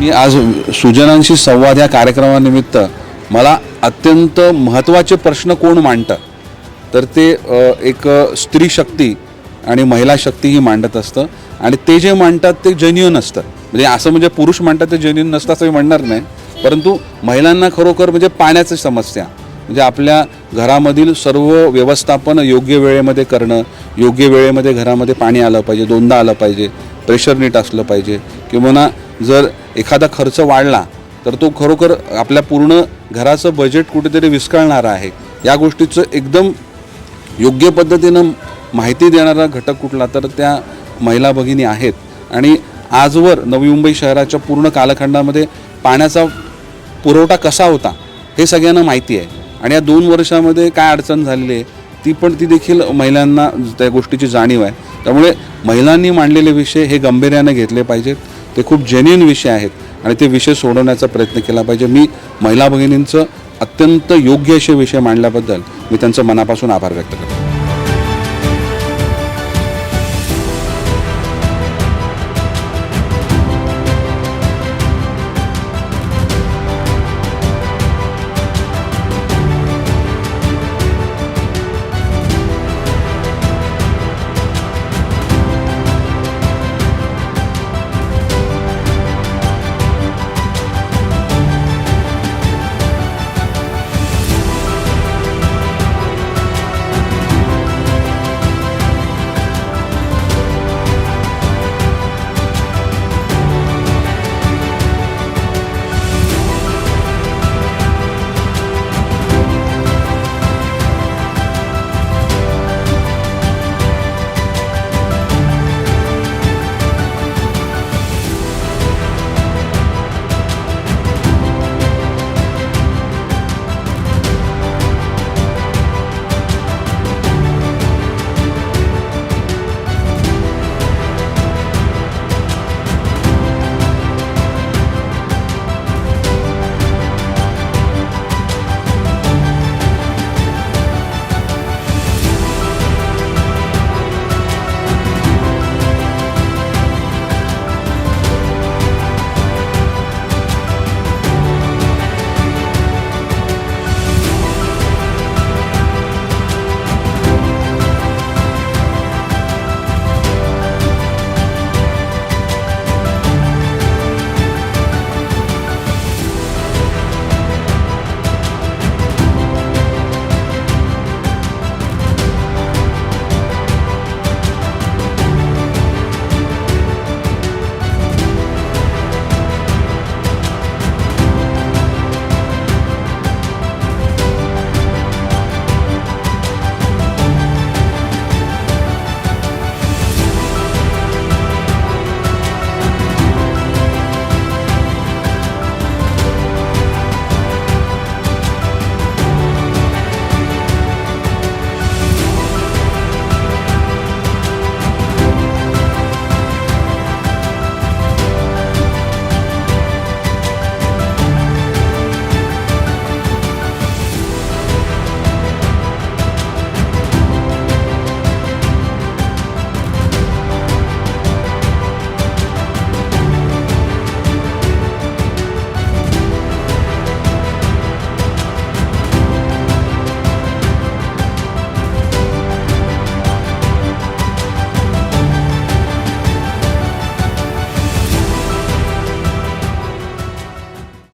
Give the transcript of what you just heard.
की आज सुजनांशी संवाद या कार्यक्रमानिमित्त मला अत्यंत महत्त्वाचे प्रश्न कोण मांडतं तर ते एक स्त्री शक्ती आणि महिला शक्ती ही मांडत असतं आणि ते जे मांडतात ते जेन्युइन असतं. म्हणजे असं म्हणजे पुरुष मांडतात ते जेन्युइन नसतं असं मी म्हणणार नाही, परंतु महिलांना खरोखर म्हणजे पाण्याची समस्या म्हणजे आपल्या घरामधील सर्व व्यवस्थापन योग्य वेळेमध्ये करणं, योग्य वेळेमध्ये घरामध्ये पाणी आलं पाहिजे, दोनदा आलं पाहिजे, प्रेशर नीट असलं पाहिजे किंवा जर एखादा खर्च वाढला तर तो खरोखर आपल्या पूर्ण घराचं बजेट कुठेतरी विस्कळणारा आहे. या गोष्टीचं एकदम योग्य पद्धतीनं माहिती देणारा घटक कुठला तर त्या महिला भगिनी आहेत. आणि आजवर नवी मुंबई शहराच्या पूर्ण कालखंडामध्ये पाण्याचा पुरवठा कसा होता हे सगळ्यांना माहिती आहे आणि या 2 वर्षामध्ये काय अडचण झालेली आहे ती देखील महिलांना त्या गोष्टीची जाणीव आहे. त्यामुळे महिलांनी मांडलेले विषय हे गांभीर्याने घेतले पाहिजेत. ते खूप जेन्युइन विषय आहेत आणि ते विषय सोडवण्याचा प्रयत्न केला पाहिजे. मी महिला भगिनींचं अत्यंत योग्य असे विषय मांडल्याबद्दल मी त्यांचं मनापासून आभार व्यक्त करतो.